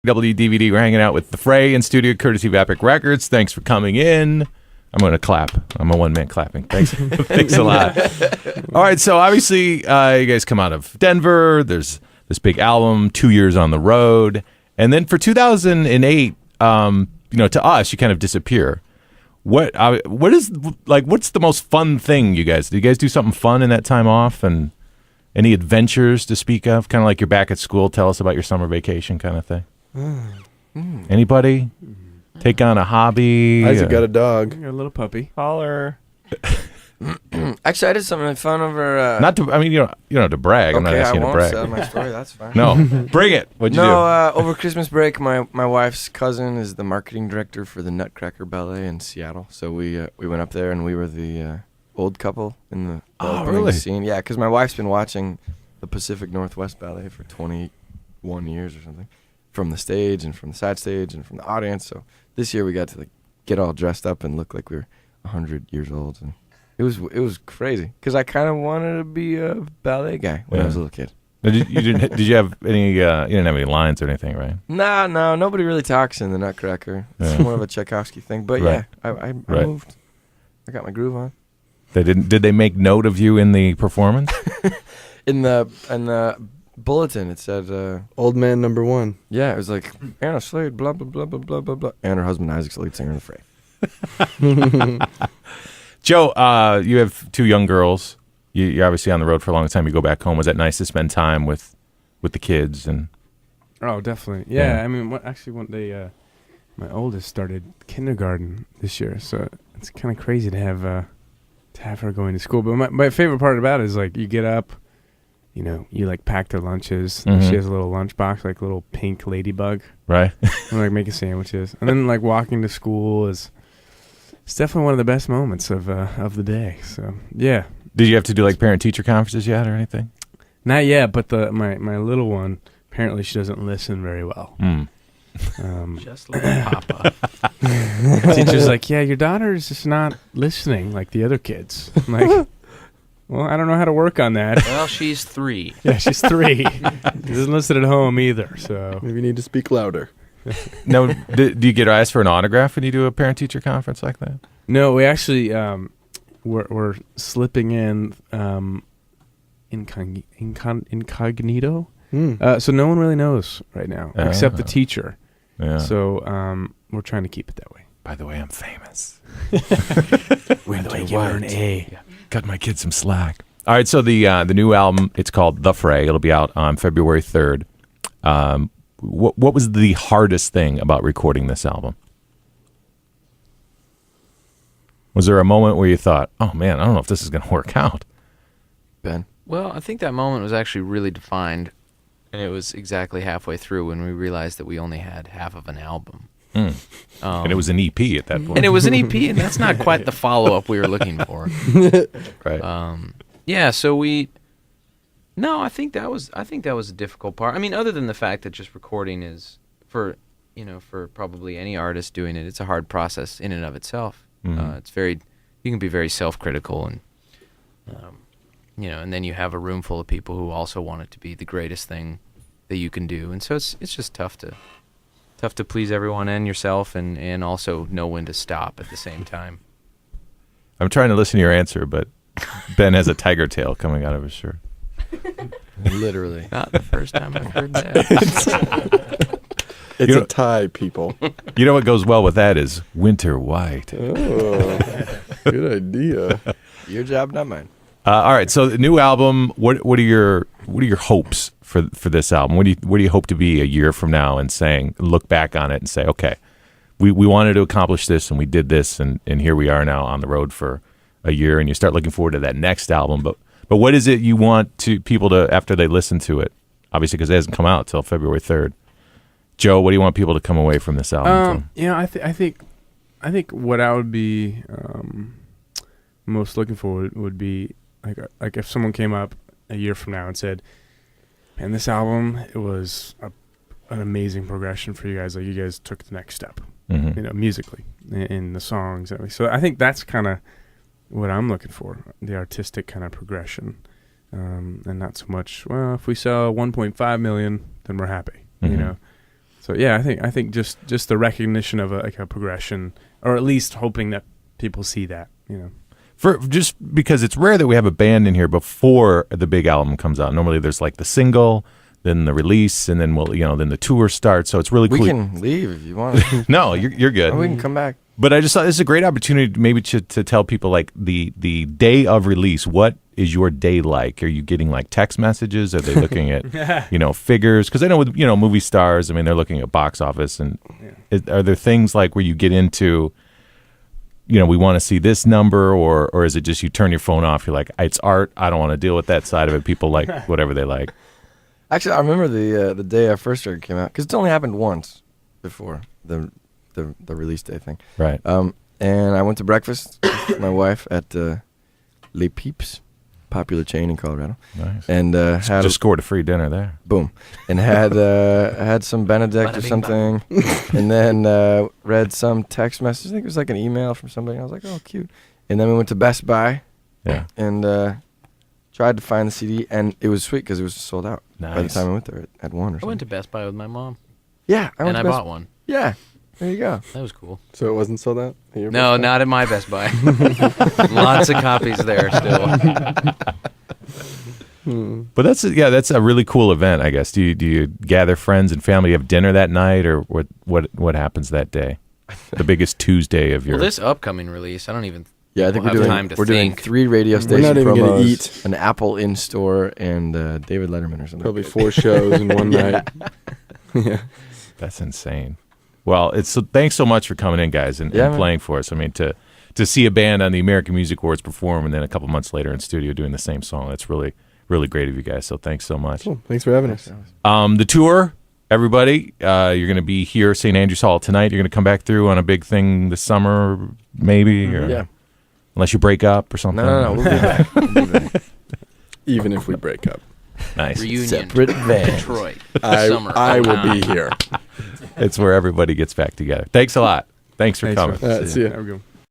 Wdvd. We're hanging out with the Fray in studio, courtesy of Epic Records. Thanks for coming in. I'm going to clap. I'm a one-man clapping. Thanks. Thanks a lot. All right, so obviously you guys come out of Denver. There's this big album, 2 years on the road. And then for 2008, to us, you kind of disappear. What's the most fun thing you guys do? You guys do something fun in that time off, and any adventures to speak of? Kind of like you're back at school. Tell us about your summer vacation kind of thing. Anybody take on a hobby? Isaac got a dog. Got a little puppy. Holler. Actually, I did something fun over. Not to. I mean, you don't have to brag. I'm not asking you to brag. I won't sell my story. That's fine. No, bring it. What'd you do? Over Christmas break, my wife's cousin is the marketing director for the Nutcracker Ballet in Seattle. So we went up there and we were the old couple in the opening scene. Yeah, because my wife's been watching the Pacific Northwest Ballet for 21 years or something, from the stage and from the side stage and from the audience. So this year we got to get all dressed up and look like we were 100 years old, and it was crazy because I kind of wanted to be a ballet guy when I was a little kid. Did you have any? You didn't have any lines or anything, right? No, nobody really talks in the Nutcracker. It's more of a Tchaikovsky thing. But right. yeah, I moved. I got my groove on. Did they make note of you in the performance? in the bulletin it said Old man number one. Yeah, it was like Anna Slade, blah blah blah blah blah blah blah, and her husband Isaac's the lead singer in the Fray. Joe, you have two young girls. You're obviously on the road for a long time. You go back home. Was it nice to spend time with the kids? And oh, definitely. Yeah. I mean, one day, my oldest started kindergarten this year, so it's kind of crazy to have her going to school. But my favorite part about it is like you get up, you pack their lunches. Mm-hmm. She has a little lunchbox, like a little pink ladybug, right? And making sandwiches, and then walking to school is. It's definitely one of the best moments of the day. So yeah. Did you have to do parent-teacher conferences yet or anything? Not yet, but my little one, apparently she doesn't listen very well. Just like Papa. Teacher's like, yeah, your daughter is just not listening like the other kids. I'm like, well, I don't know how to work on that. Well, she's 3. Yeah, she's 3. She doesn't listen at home either. So maybe you need to speak louder. No, do you get asked for an autograph when you do a parent-teacher conference like that? No, we actually we're slipping in incognito, so no one really knows right now except the teacher. Yeah. So we're trying to keep it that way. By the way, I'm famous. By the way, give her an A. Yeah. Cut my kid some slack. All right, so the new album, it's called The Fray. It'll be out on February 3rd. What was the hardest thing about recording this album? Was there a moment where you thought, oh man, I don't know if this is going to work out? Ben? Well, I think that moment was actually really defined, and it was exactly halfway through when we realized that we only had half of an album. And it was an EP at that point. And it was an EP, and that's not quite the follow-up we were looking for. Right. Yeah, so No, I think that was a difficult part. I mean, other than the fact that just recording is for probably any artist doing it, it's a hard process in and of itself. Mm-hmm. You can be very self-critical, and and then you have a room full of people who also want it to be the greatest thing that you can do, and so it's just tough to please everyone and yourself, and also know when to stop at the same time. I'm trying to listen to your answer, but Ben has a tiger tail coming out of his shirt. Literally. Not the first time I've heard that. It's a tie, people. You know what goes well with that is winter white. Oh, good idea. Your job, not mine. All right, so the new album. What are your hopes for this album? What do you hope to be a year from now and look back on it and say, okay, we wanted to accomplish this and we did this and here we are now on the road for a year, and you start looking forward to that next album. But what is it you want people to, after they listen to it? Obviously, because it hasn't come out till February 3rd. Joe, what do you want people to come away from this album? I think what I would be most looking for would be like if someone came up a year from now and said, "Man, this album, it was an amazing progression for you guys. Like you guys took the next step, musically in the songs." So I think that's kind of what I'm looking for, the artistic kind of progression, and not so much, well, if we sell 1.5 million, then we're happy, So yeah, I think just the recognition of a progression, or at least hoping that people see that, you know. For just because it's rare that we have a band in here before the big album comes out. Normally there's like the single, then the release, and then then the tour starts. So it's really cool. We can leave if you want. No, you're good. Or we can come back. But I just thought this is a great opportunity maybe to tell people like the day of release. What is your day like? Are you getting like text messages? Are they looking at figures? Because I know with movie stars, I mean they're looking at box office, and are there things like where you get into, we want to see this number, or is it just you turn your phone off? You're like, it's art. I don't want to deal with that side of it. People like whatever they like. Actually, I remember the day our first record came out, because it's only happened once before the release day thing. Right. And I went to breakfast with my wife at Les Peeps, popular chain in Colorado. Nice. And just scored a free dinner there. Boom. And had some Benedict or something, and then read some text message. I think it was like an email from somebody. I was like, oh, cute. And then we went to Best Buy. Yeah. And tried to find the CD, and it was sweet because it was sold out Nice. by the time I went there at 1 or something. I went to Best Buy with my mom. Yeah, I bought one. Yeah, there you go. That was cool. So it wasn't sold out? At your No, Best Buy? not at my Best Buy. Lots of copies there still. But that's a really cool event, I guess. Do you gather friends and family, have dinner that night, or what happens that day? The biggest Tuesday of your. Well, this upcoming release, I don't even. Yeah, I think we'll have time to we're doing think. 3 radio We're station not even gonna promos, eat. an Apple in store, and David Letterman or something. Probably 4 shows in one night. Yeah. That's insane. Well, thanks so much for coming in, guys, and playing for us. I mean, to see a band on the American Music Awards perform, and then a couple months later in studio doing the same song, that's really, really great of you guys. So thanks so much. Cool. Thanks for having us. The tour, everybody, you're going to be here, St. Andrews Hall tonight. You're going to come back through on a big thing this summer, maybe? Or, Yeah. Unless you break up or something. No, we'll be back. We'll be back. Even if we break up. Nice. Reunion. Separate van. Detroit. I will be here. It's where everybody gets back together. Thanks a lot. Thanks for coming. man. See ya. Have a good one.